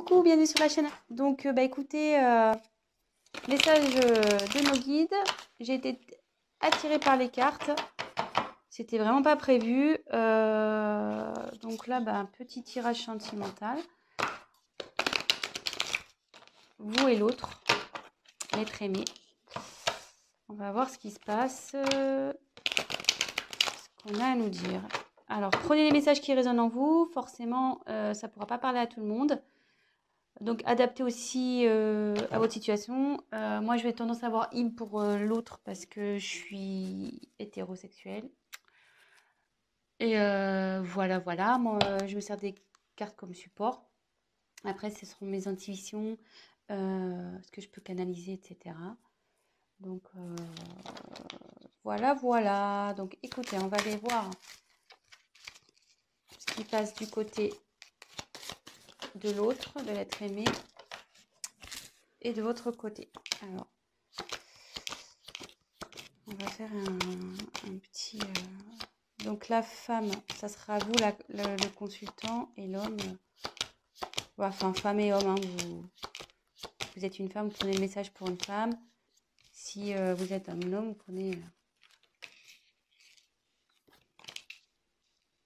Coucou, bienvenue sur la chaîne. Donc, écoutez, message de nos guides. J'ai été attirée par les cartes. C'était vraiment pas prévu. Donc là, un petit tirage sentimental. Vous et l'autre, l'être aimé. On va voir ce qui se passe. Ce qu'on a à nous dire. Alors, prenez les messages qui résonnent en vous. Forcément, ça ne pourra pas parler à tout le monde. Donc, adaptez aussi à votre situation. Moi, je vais tendance à avoir im pour l'autre parce que je suis hétérosexuelle. Et voilà. Moi, je me sers des cartes comme support. Après, ce seront mes intuitions, ce que je peux canaliser, etc. Donc, voilà. Donc, écoutez, on va aller voir ce qui passe du côté de l'autre, de l'être aimé, et de votre côté. Alors, on va faire un petit... Donc la femme, ça sera vous le consultant, et l'homme, enfin femme et homme, hein, vous êtes une femme, vous prenez le message pour une femme. Si vous êtes un homme, vous prenez...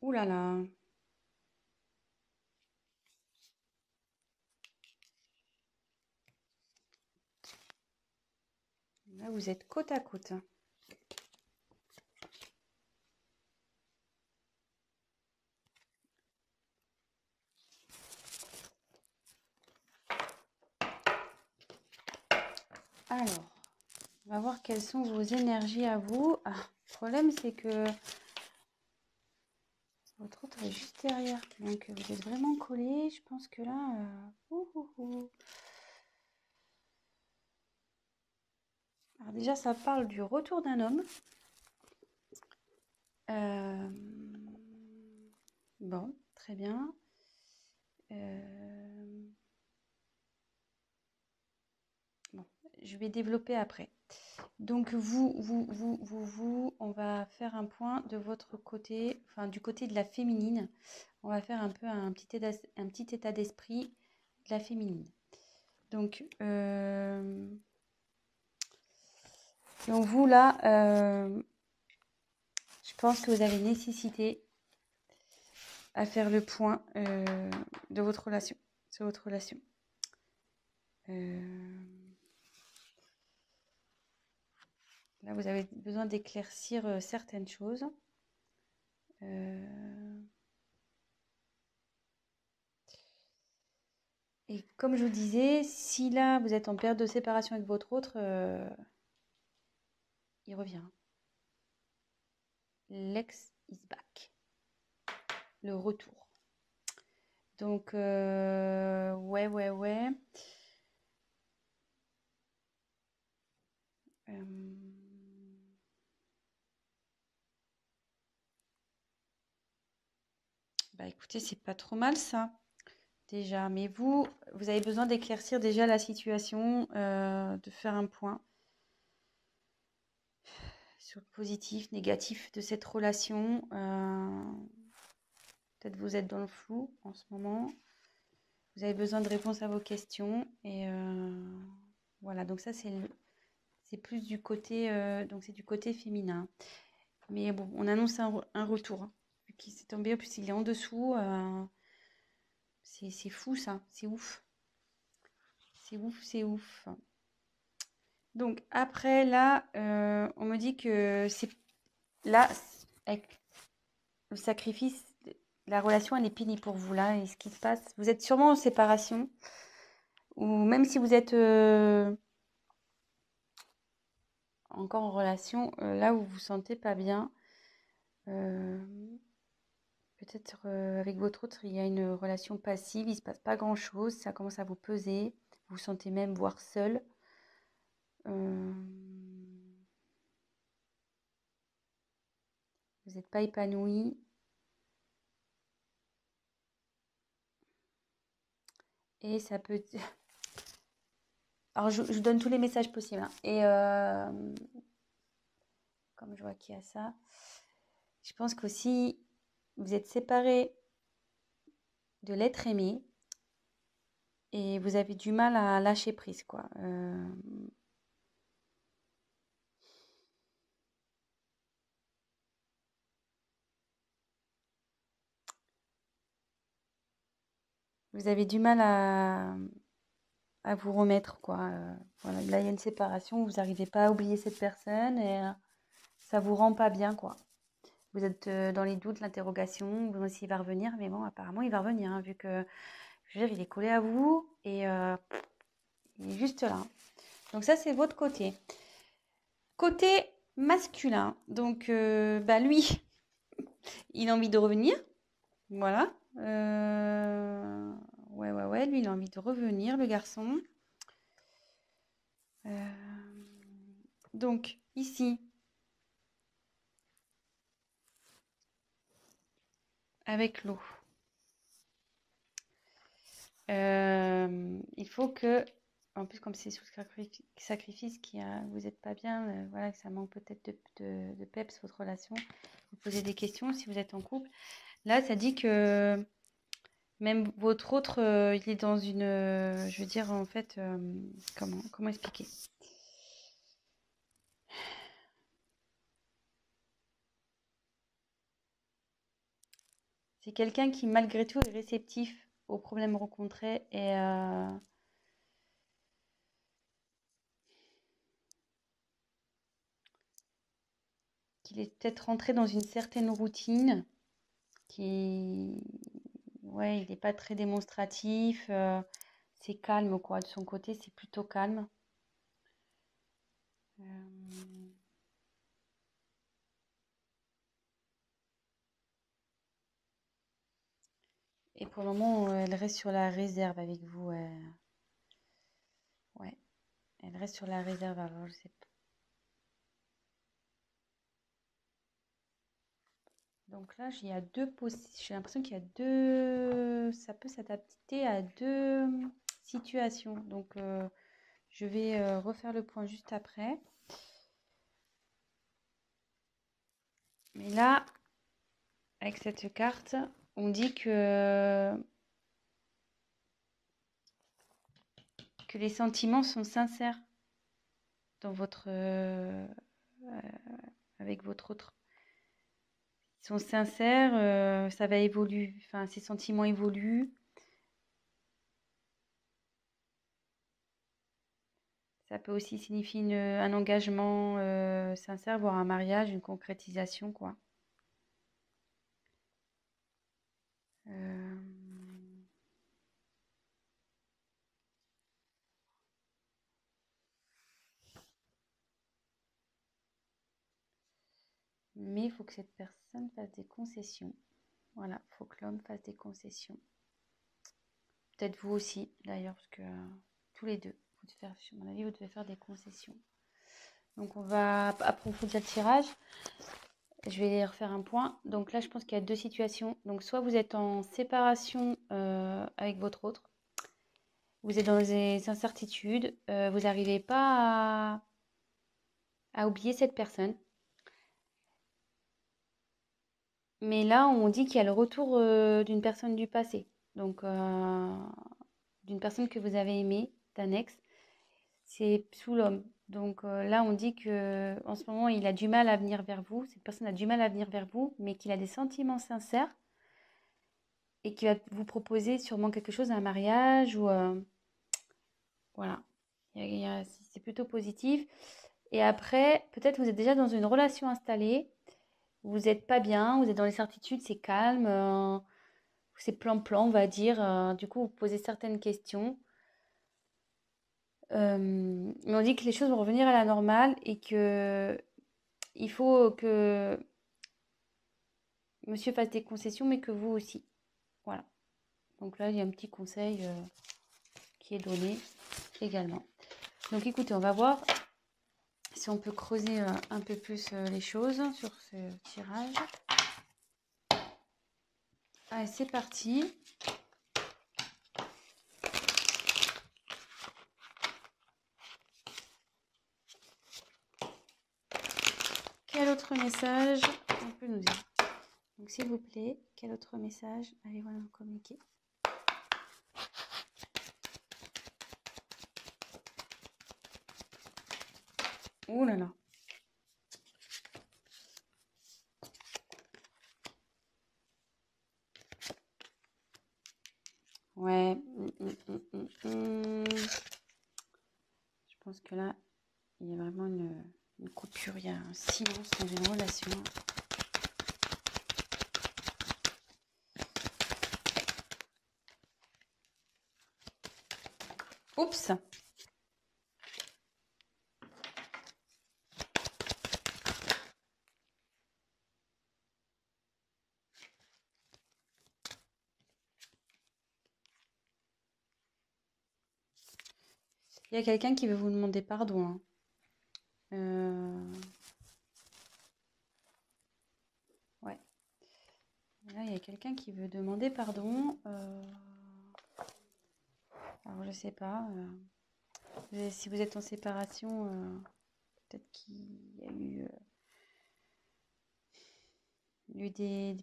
Ouh là là. Là, vous êtes côte à côte. Alors, on va voir quelles sont vos énergies à vous. Ah, le problème, c'est que votre autre est juste derrière. Donc, vous êtes vraiment collés. Je pense que là... Alors déjà, ça parle du retour d'un homme. Bon, très bien. Bon, je vais développer après. Donc on va faire un point de votre côté, enfin du côté de la féminine. On va faire un peu un petit état d'esprit de la féminine. Donc vous là, je pense que vous avez nécessité à faire le point de votre relation, sur votre relation. Là, vous avez besoin d'éclaircir certaines choses. Et comme je vous disais, si là, vous êtes en période de séparation avec votre autre, il revient. L'ex is back. Le retour. Donc, ouais. Écoutez, c'est pas trop mal ça, déjà. Mais vous avez besoin d'éclaircir déjà la situation, de faire un point sur le positif, négatif de cette relation. Peut-être vous êtes dans le flou en ce moment. Vous avez besoin de réponses à vos questions. Et voilà, donc ça c'est plus du côté, donc c'est du côté féminin. Mais bon, on annonce un retour. Hein, qui s'est tombé, en plus il est en dessous. C'est fou ça, c'est ouf. C'est ouf. Donc après là, on me dit que c'est là, avec le sacrifice, la relation elle est finie pour vous là. Et ce qui se passe, vous êtes sûrement en séparation. Ou même si vous êtes encore en relation, là où vous vous sentez pas bien, peut-être avec votre autre, il y a une relation passive, il se passe pas grand-chose, ça commence à vous peser, vous vous sentez même voire seul. Vous n'êtes pas épanoui. Et ça peut... Alors, je vous donne tous les messages possibles. Hein. Et comme je vois qu'il y a ça, je pense qu'aussi, vous êtes séparés de l'être aimé. et vous avez du mal à lâcher prise, quoi. Vous avez du mal à vous remettre, quoi. Voilà, là, il y a une séparation, vous n'arrivez pas à oublier cette personne et ça vous rend pas bien, quoi. Vous êtes dans les doutes, l'interrogation, vous demandez s'il va revenir, mais bon, apparemment, il va revenir, hein, vu que, je veux dire, il est collé à vous et il est juste là. Donc ça, c'est votre côté. Côté masculin, donc bah lui, il a envie de revenir, voilà. Ouais, lui, il a envie de revenir, le garçon. Donc, ici, avec l'eau, il faut que, en plus, comme c'est sous sacrifice, vous n'êtes pas bien, voilà, que ça manque peut-être de peps, votre relation, vous posez des questions si vous êtes en couple. Là, ça dit que même votre autre, il est dans une, je veux dire, en fait, comment expliquer? C'est quelqu'un qui, malgré tout, est réceptif aux problèmes rencontrés et qu'il est peut-être rentré dans une certaine routine, qui, ouais, il n'est pas très démonstratif, c'est calme, quoi. De son côté, c'est plutôt calme. Euh, et pour le moment, elle reste sur la réserve avec vous. Ouais, elle reste sur la réserve. Alors, je sais pas. Donc là, il y a j'ai l'impression qu'il y a deux, ça peut s'adapter à deux situations. Donc, je vais refaire le point juste après. Mais là, avec cette carte, on dit que les sentiments sont sincères dans avec votre autre. Ils sont sincères, ça va évoluer, enfin, ces sentiments évoluent. Ça peut aussi signifier un engagement sincère, voire un mariage, une concrétisation, quoi. Euh, Mais il faut que cette personne fasse des concessions. Voilà, il faut que l'homme fasse des concessions. Peut-être vous aussi, d'ailleurs, parce que tous les deux, à mon avis, vous devez faire des concessions. Donc, on va approfondir le tirage. Je vais refaire un point. Donc là, je pense qu'il y a deux situations. Donc, soit vous êtes en séparation avec votre autre, vous êtes dans des incertitudes, vous n'arrivez pas à oublier cette personne. Mais là, on dit qu'il y a le retour d'une personne du passé. Donc, d'une personne que vous avez aimée, d'un ex. C'est sous l'homme. Donc là, on dit que en ce moment, il a du mal à venir vers vous. Cette personne a du mal à venir vers vous, mais qu'il a des sentiments sincères et qu'il va vous proposer sûrement quelque chose, un mariage ou voilà. C'est plutôt positif. Et après, peut-être vous êtes déjà dans une relation installée. Vous n'êtes pas bien, vous êtes dans les certitudes, c'est calme, c'est plan-plan, on va dire. Du coup, vous posez certaines questions. Mais on dit que les choses vont revenir à la normale et que il faut que monsieur fasse des concessions, mais que vous aussi. Voilà. Donc là, il y a un petit conseil qui est donné également. Donc écoutez, on va voir si on peut creuser un peu plus les choses sur ce tirage. Allez, c'est parti. Quel autre message on peut nous dire? Donc s'il vous plaît, quel autre message allez-vous nous communiquer? Ouh là là. Ouais. Je pense que là, il y a vraiment une coupure, il y a un silence dans une relation. Oups! Il y a quelqu'un qui veut vous demander pardon, hein. Ouais. Là, il y a quelqu'un qui veut demander pardon. Alors, je sais pas. Si vous êtes en séparation, peut-être qu'il y a eu des...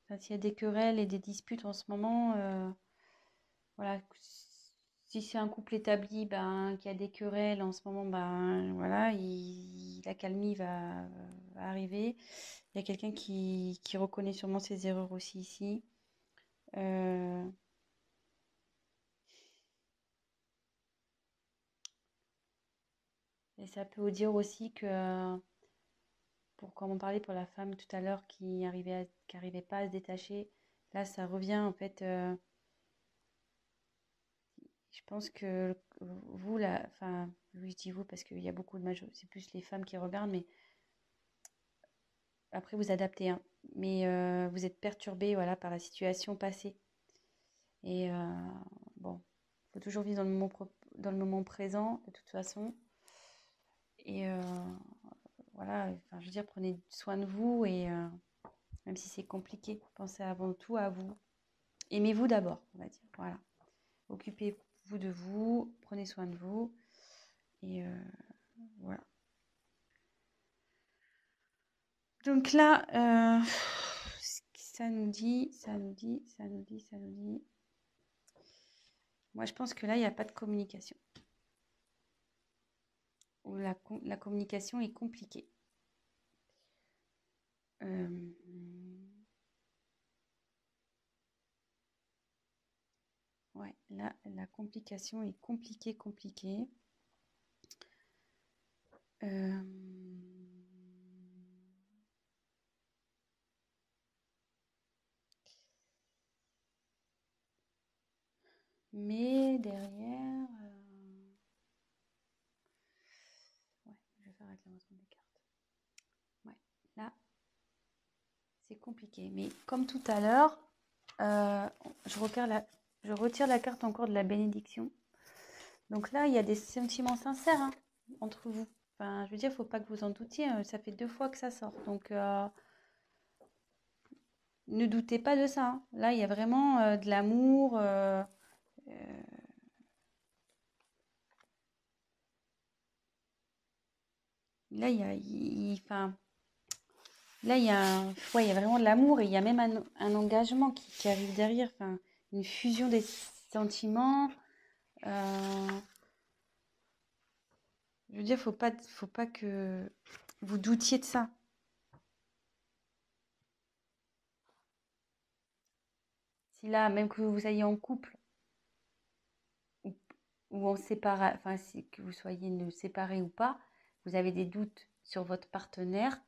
Enfin, s'il y a des querelles et des disputes en ce moment, voilà. Si c'est un couple établi, ben, qui a des querelles en ce moment, ben, voilà, la calmie va arriver. Il y a quelqu'un qui reconnaît sûrement ses erreurs aussi ici. Et ça peut vous dire aussi que, comme on parlait pour la femme tout à l'heure qui arrivait pas à se détacher, là ça revient en fait. Je pense que vous, là, enfin, oui, je dis vous parce qu'il y a beaucoup de c'est plus les femmes qui regardent, mais après vous adaptez, hein. Mais vous êtes perturbé, voilà, par la situation passée. Et bon, il faut toujours vivre dans le moment présent, de toute façon. Et voilà, enfin, je veux dire, prenez soin de vous et même si c'est compliqué, pensez avant tout à vous. Aimez-vous d'abord, on va dire. Voilà. Occupez-vous de vous, prenez soin de vous. Et voilà. Donc là, ça nous dit. Moi, je pense que là, il n'y a pas de communication. Ou la communication est compliquée. Ouais, là, la complication est compliquée. Mais derrière, ouais, je vais faire avec l'avancement des cartes. Ouais, là, c'est compliqué. Mais comme tout à l'heure, je retire la carte encore de la bénédiction. Donc là, il y a des sentiments sincères, hein, entre vous. Enfin, je veux dire, il ne faut pas que vous en doutiez, hein. Ça fait 2 fois que ça sort. Donc, ne doutez pas de ça, hein. Là, il y a vraiment de l'amour. Là, enfin, là, ouais, il y a vraiment de l'amour et il y a même un engagement qui arrive derrière. Enfin, une fusion des sentiments. Je veux dire, faut pas que vous doutiez de ça. Si là, même que vous soyez en couple ou, ou en séparation, enfin, que vous soyez séparés ou pas, vous avez des doutes sur votre partenaire,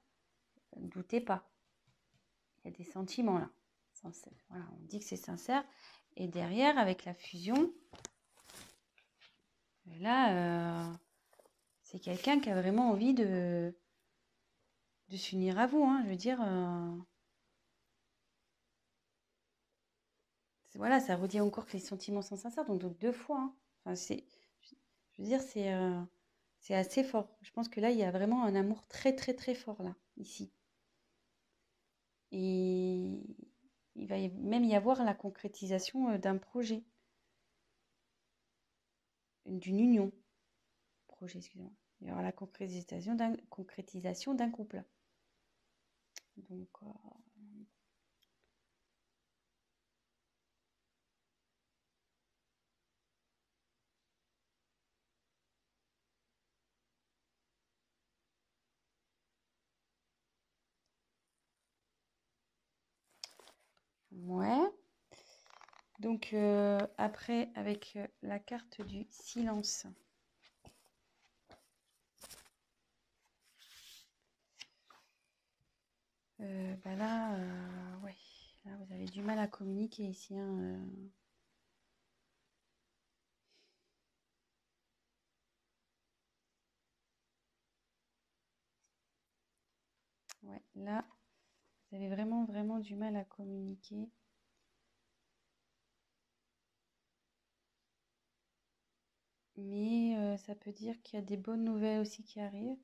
ne doutez pas. Il y a des sentiments là. Voilà, on dit que c'est sincère. Et derrière, avec la fusion, là, c'est quelqu'un qui a vraiment envie de s'unir à vous, hein. Je veux dire, voilà, ça redit encore que les sentiments sont sincères, donc 2 fois, hein. Enfin, je veux dire, c'est assez fort. Je pense que là, il y a vraiment un amour très, très, très fort, là, ici. Et il va même y avoir la concrétisation d'un projet, d'une union. Projet, excusez-moi. Il y aura la concrétisation d'un couple. Donc, Ouais. Donc, après, avec la carte du silence. Bah là, ouais. Là, vous avez du mal à communiquer ici, hein, Ouais, là, vous avez vraiment, vraiment du mal à communiquer. Mais ça peut dire qu'il y a des bonnes nouvelles aussi qui arrivent.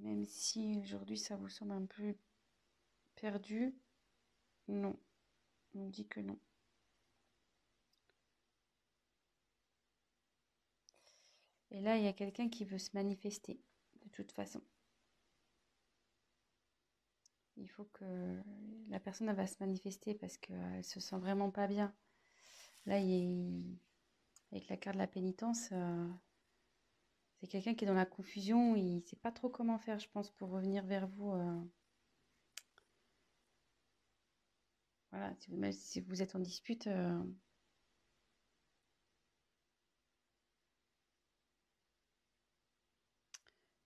Même si aujourd'hui ça vous semble un peu perdu, non, on dit que non. Et là, il y a quelqu'un qui veut se manifester, de toute façon. Il faut que la personne elle va se manifester parce qu'elle se sent vraiment pas bien. Là, avec la carte de la pénitence, c'est quelqu'un qui est dans la confusion, il ne sait pas trop comment faire, je pense, pour revenir vers vous. Voilà, même si vous êtes en dispute.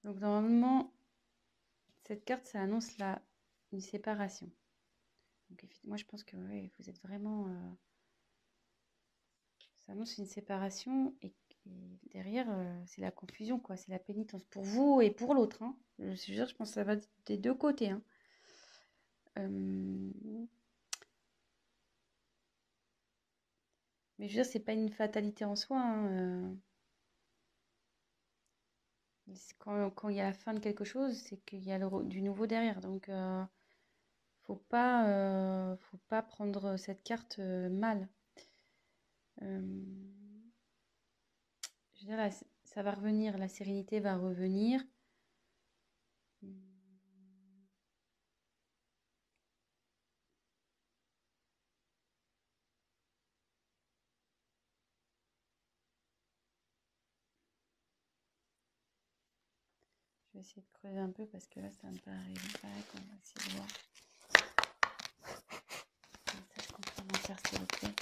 Donc normalement, cette carte, ça annonce une séparation. Donc moi, je pense que ouais, vous êtes vraiment... ça annonce une séparation et derrière, c'est la confusion, quoi. C'est la pénitence pour vous et pour l'autre, hein. Je pense que ça va des deux côtés, hein. Mais je veux dire, c'est pas une fatalité en soi, hein. Quand il y a la fin de quelque chose, c'est qu'il y a du nouveau derrière. Donc, faut pas prendre cette carte mal. Euh, je veux dire, là, ça va revenir, la sérénité va revenir. Je vais essayer de creuser un peu parce que là, ça me paraît pas. On va essayer de voir. Message complémentaire, s'il vous plaît.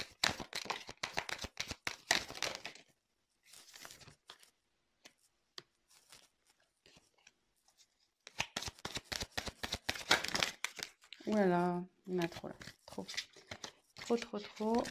Ouh là là, il y en a trop là. Trop. Trop, trop, trop.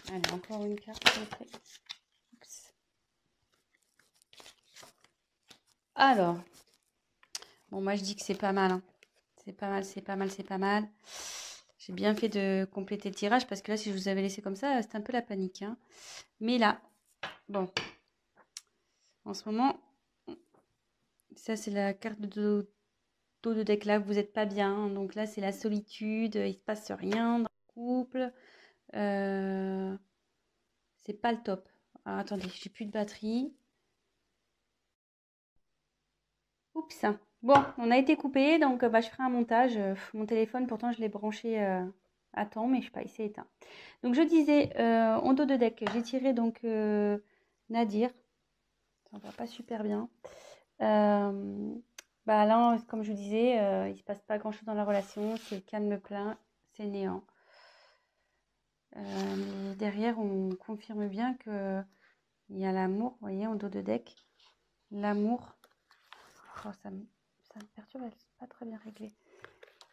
Allez, encore une carte, s'il vous plaît. Oups. Alors, bon, moi je dis que c'est pas mal, hein. C'est pas mal, c'est pas mal, c'est pas mal. J'ai bien fait de compléter le tirage parce que là, si je vous avais laissé comme ça, c'était un peu la panique, hein. Mais là, bon, en ce moment, ça c'est la carte de dos de deck là, vous n'êtes pas bien, hein. Donc là, c'est la solitude, il se passe rien dans le couple. C'est pas le top. Alors, attendez, j'ai plus de batterie. Oups. Bon, on a été coupé, donc bah, je ferai un montage. Mon téléphone, pourtant, je l'ai branché à temps, mais je sais pas, il s'est éteint. Donc, je disais, en dos de deck, j'ai tiré donc Nadir. Ça va pas super bien. Bah là, comme je vous disais, il se passe pas grand-chose dans la relation. C'est calme plein, c'est néant. Mais derrière, on confirme bien que il y a l'amour, vous voyez, en dos de deck. L'amour. Oh, ça me perturbe, elle n'est pas très bien réglée.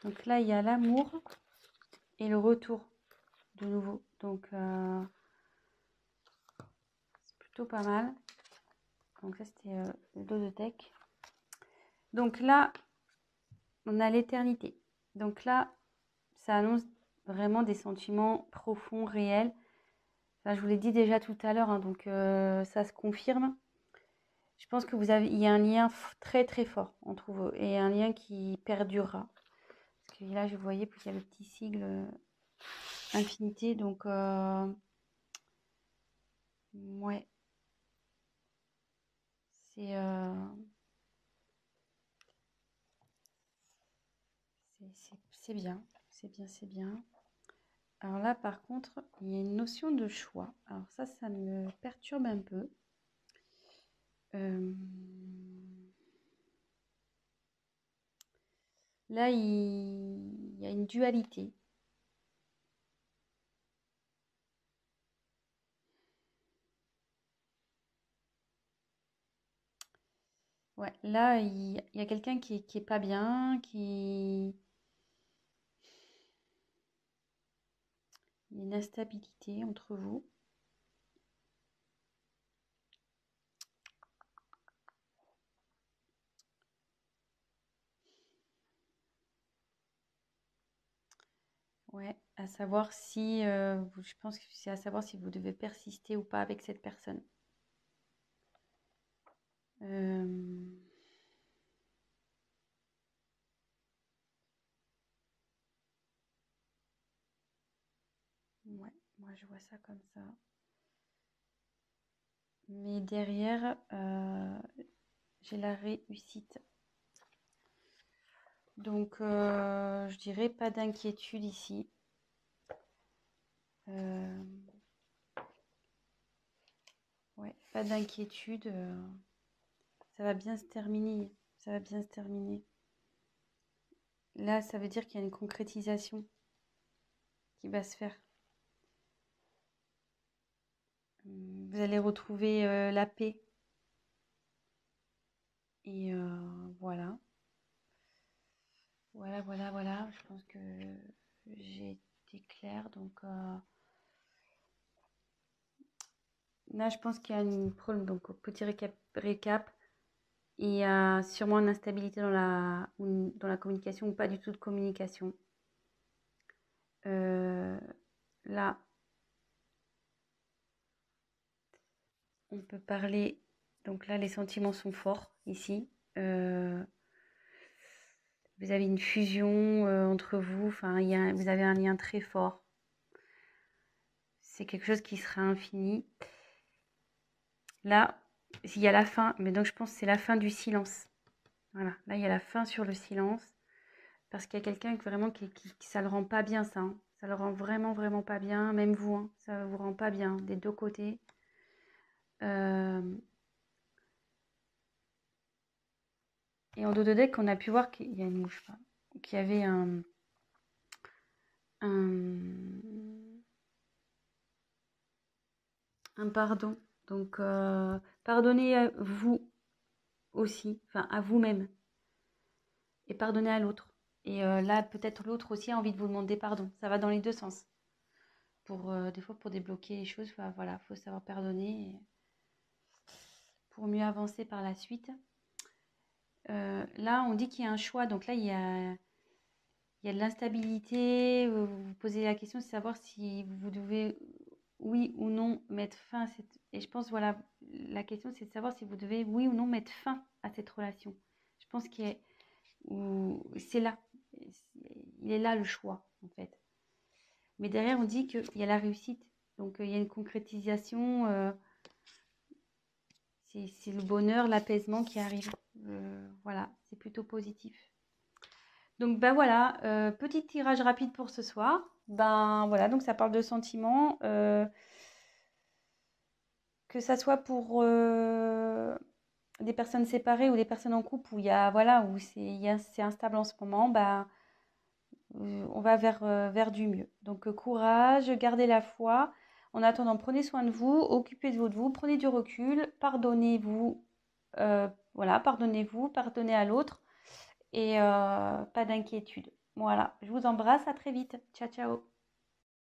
Donc là, il y a l'amour et le retour de nouveau. Donc, c'est plutôt pas mal. Donc ça, c'était le dos de deck. Donc là, on a l'éternité. Donc là, ça annonce vraiment des sentiments profonds, réels. Enfin, je vous l'ai dit déjà tout à l'heure, hein, donc ça se confirme. Je pense que il y a un lien très très fort entre vous et un lien qui perdurera. Parce que là, je voyais qu'il y a le petit sigle infinité. Donc, ouais, c'est c'est bien. C'est bien, c'est bien. Alors là, par contre, il y a une notion de choix. Alors ça me perturbe un peu. Là, il y a une dualité. Ouais, là, il y a quelqu'un qui est pas bien, il y a une instabilité entre vous. Ouais, à savoir si, je pense que c'est à savoir si vous devez persister ou pas avec cette personne. Euh, ouais, moi je vois ça comme ça. Mais derrière, j'ai la réussite. Donc, je dirais pas d'inquiétude ici. Ouais, pas d'inquiétude. Ça va bien se terminer. Ça va bien se terminer. Là, ça veut dire qu'il y a une concrétisation qui va se faire. Vous allez retrouver la paix. Et voilà. Voilà. Je pense que j'ai été claire. Donc là, je pense qu'il y a une problème. Donc, petit récap. Il y a sûrement une instabilité dans la communication ou pas du tout de communication. Là, on peut parler. Donc là, les sentiments sont forts ici. Vous avez une fusion entre vous. Enfin, vous avez un lien très fort. C'est quelque chose qui sera infini. Là, il y a la fin. Mais donc, je pense que c'est la fin du silence. Voilà. Là, il y a la fin sur le silence. Parce qu'il y a quelqu'un vraiment qui ça le rend pas bien, ça. Hein. Ça le rend vraiment pas bien. Même vous, hein, ça vous rend pas bien des deux côtés. Et en dos de deck, on a pu voir qu'il y a une mouche, qu'il y avait un pardon. Donc, pardonnez à vous aussi, enfin à vous-même, et pardonnez à l'autre. Et là, peut-être l'autre aussi a envie de vous demander pardon. Ça va dans les deux sens. Des fois, pour débloquer les choses, voilà, faut savoir pardonner pour mieux avancer par la suite. Là, on dit qu'il y a un choix. Donc là, il y a de l'instabilité. Vous vous posez la question de savoir si vous devez, oui ou non, mettre fin à cette... Et je pense, voilà, la question, c'est de savoir si vous devez, oui ou non, mettre fin à cette relation. Je pense que c'est là. Il est là le choix, en fait. Mais derrière, on dit qu'il y a la réussite. Donc, il y a une concrétisation. C'est le bonheur, l'apaisement qui arrive. Voilà, c'est plutôt positif. Donc, ben voilà, petit tirage rapide pour ce soir. Ben voilà, donc ça parle de sentiments. Que ça soit pour des personnes séparées ou des personnes en couple où il y a, voilà, où c'est instable en ce moment, ben, on va vers du mieux. Donc, courage, gardez la foi. En attendant, prenez soin de vous, occupez de vous, prenez du recul, pardonnez-vous, voilà, pardonnez-vous, pardonnez à l'autre et pas d'inquiétude. Voilà, je vous embrasse, à très vite. Ciao, ciao.